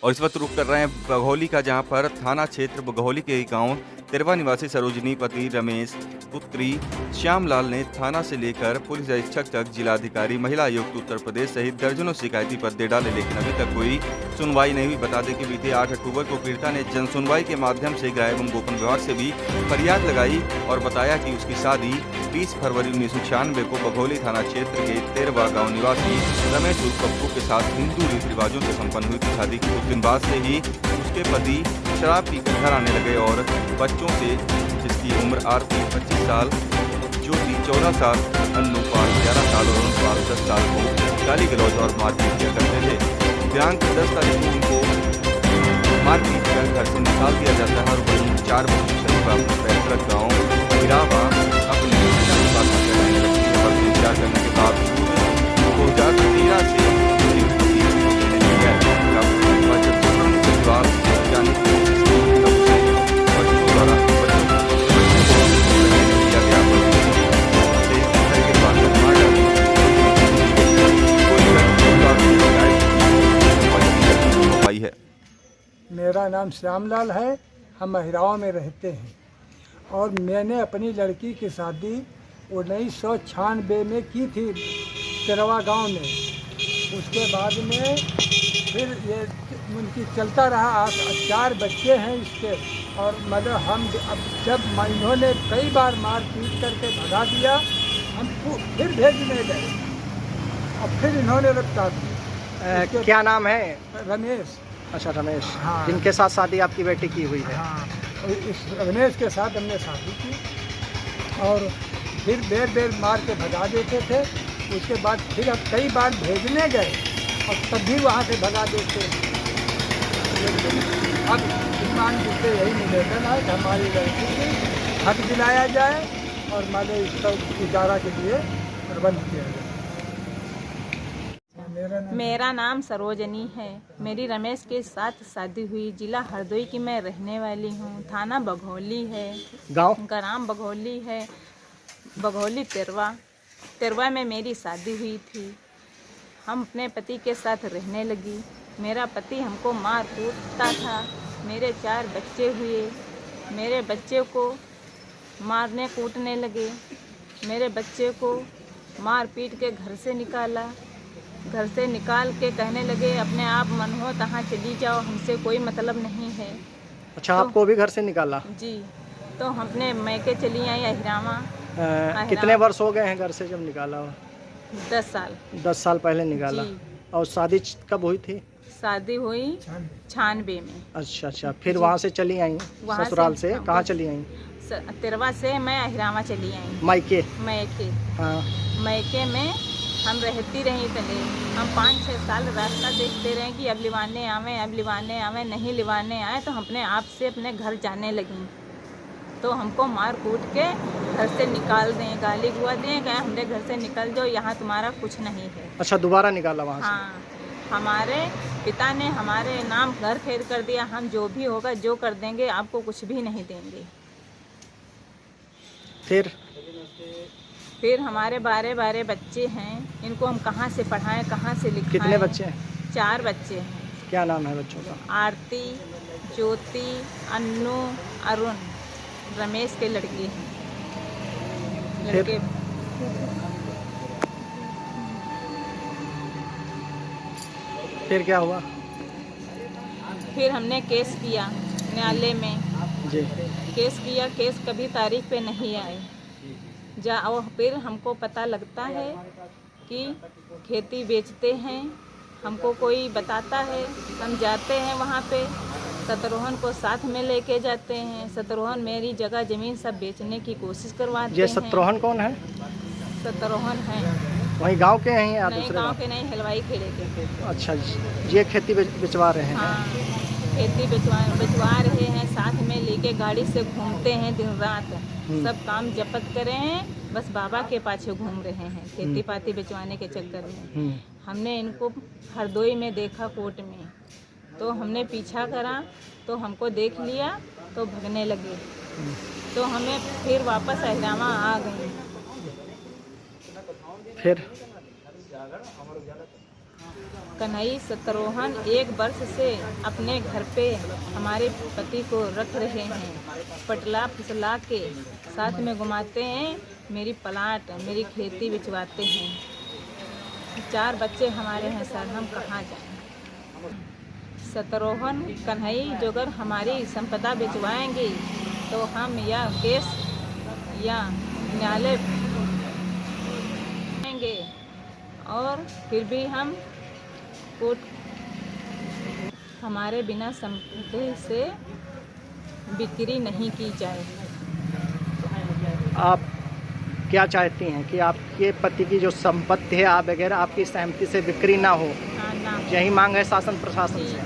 और इस वक्त रुख कर रहे हैं बघौली का, जहां पर थाना क्षेत्र बघौली के गांव तिरवा निवासी सरोजनी पति रमेश पुत्री श्यामलाल ने थाना से लेकर पुलिस अधीक्षक तक जिलाधिकारी, महिला आयुक्त उत्तर प्रदेश सहित दर्जनों शिकायती पत्र डाले, लेकिन अभी तक कोई सुनवाई नहीं हुई। बता दें कि बीते 8 अक्टूबर को पीड़िता ने जन सुनवाई के माध्यम से गृह एवं गोपन विभाग से भी फरियाद लगाई और बताया कि उसकी शादी 20 फरवरी 1996 को बघौली थाना क्षेत्र के तेरवा गांव निवासी रमेश उर्फ पप्पू के साथ हिंदू रीति रिवाजों से संपन्न हुई थी। शादी के कुछ दिन बाद से ही उसके पति शराब पीकर घर आने लगे और बच्चों से, जिसकी उम्र आरती 25 साल, ज्योति 14 साल, अन्नू पाल 11 साल और अनुपाल 10 साल को गाली गलौज और मारपीट किया करते थे। दिनांक 10 तारीख को उनको मारपीट कर घर से निकाल दिया जाता है और वहीं 4 बच्चों सहित पैतृक गाँव हिरावा अपने पिता के पास रहने लगती है। पर इंतजार करने के बावजूद 2013 से मेरा नाम श्यामलाल है। हम अहिरावा में रहते हैं और मैंने अपनी लड़की की शादी 1996 में की थी तेरवा गांव में। उसके बाद में फिर ये उनकी चलता रहा। 4 बच्चे हैं इसके और मतलब हम अब जब इन्होंने कई बार मार पीट करके भगा दिया, हम फिर भेजने गए और फिर इन्होंने रफ्तार दी। क्या नाम है? रमेश। अच्छा, रमेश। हाँ। जिनके साथ शादी आपकी बेटी की हुई है? हाँ, इस रमेश के साथ हमने शादी की और फिर बेर बेर मार के भगा देते थे। उसके बाद फिर हम कई बार भेजने गए और तब भी वहाँ से भगा देते। अब ईमान जिससे यही निवेदन है कि हमारी लड़की को हक दिलाया जाए और माले इसका इजारा के लिए प्रबंध किया जाए। मेरा नाम सरोजनी है। मेरी रमेश के साथ शादी हुई। जिला हरदोई की मैं रहने वाली हूँ। थाना बघौली है, गांव ग्राम बघौली है, बघौली तेरवा में मेरी शादी हुई थी। हम अपने पति के साथ रहने लगी। मेरा पति हमको मार कूटता था। मेरे 4 बच्चे हुए। मेरे बच्चे को मारने कूटने लगे। मेरे बच्चे को मार पीट के घर से निकाला। घर से निकाल के कहने लगे अपने आप मन हो तहाँ चली जाओ, हमसे कोई मतलब नहीं है। अच्छा, तो, आपको भी घर से निकाला? जी। तो हम अपने मैके चली आई अहिरावा। कितने वर्ष हो गए हैं घर से जब निकाला हो? 10 साल। 10 साल पहले निकाला। जी। और शादी कब हुई थी? शादी हुई 96 में। अच्छा अच्छा, फिर वहाँ से चली आई ससुराल से? कहाँ चली आई? तेरवा से मैं अहिरावा चली आई। मायके? मैके। हाँ। मैके में हम रहती रही। पहले हम 5-6 साल रास्ता देखते रहे कि अब लिवाने आवे, नहीं लिवाने आए तो हम अपने आप से अपने घर जाने लगी। तो हमको मार कूट के घर से निकाल दें, गाली गुआ दें, कहें हमरे घर से निकल जाओ, यहाँ तुम्हारा कुछ नहीं है। अच्छा, दोबारा निकाला वहाँ से? हाँ, हमारे पिता ने हमारे नाम घर खेद कर दिया। हम जो भी होगा जो कर देंगे, आपको कुछ भी नहीं देंगे। फिर हमारे 12 बच्चे हैं। इनको हम कहाँ से पढ़ाएं, कहाँ से लिखाएं? कितने बच्चे हैं? 4 बच्चे हैं। क्या नाम है बच्चों का? आरती, ज्योति, अन्नू, अरुण। रमेश के लड़के हैं। लड़के फिर क्या हुआ? फिर हमने केस किया न्यायालय में। जी। केस किया, केस कभी तारीख पे नहीं आए। और फिर हमको पता लगता है कि खेती बेचते हैं। हमको कोई बताता है, हम जाते हैं वहाँ पे। शत्रुघ्न को साथ में लेके जाते हैं। शत्रुघ्न मेरी जगह ज़मीन सब बेचने की कोशिश करवाते हैं। ये शत्रुघ्न कौन है? शत्रुघ्न है। वहीं गांव के हैं या नहीं, दूसरे गांव के नहीं, हलवाई खेड़े के। अच्छा, ये खेती बेचवा रहे हैं? हाँ, खेती बेचवा रहे हैं। साथ में लेके गाड़ी से घूमते हैं दिन रात। सब काम जपत करे हैं, बस बाबा के पाछे घूम रहे हैं खेती पाती बेचवाने के चक्कर में। हमने इनको हरदोई में देखा कोर्ट में, तो हमने पीछा करा तो हमको देख लिया तो भगने लगे। तो हमें फिर वापस अहिरावा आ गई। कन्हई सतरोहन 1 वर्ष से अपने घर पे हमारे पति को रख रहे हैं। पटला फुसला के साथ में घुमाते हैं, मेरी प्लाट मेरी खेती बिचवाते हैं। 4 बच्चे हमारे हैं सर, हम कहाँ जाएं? सतरोहन कन्हई जो अगर हमारी संपदा बिचवाएंगे तो हम या केस या न्यायालय जाएंगे, और फिर भी हम कोर्ट हमारे बिना संपत्ति से बिक्री नहीं की जाए। आप क्या चाहती हैं कि आपके पति की जो संपत्ति है आप वगैरह आपकी सहमति से बिक्री ना हो? हाँ ना। यही मांग है शासन प्रशासन से।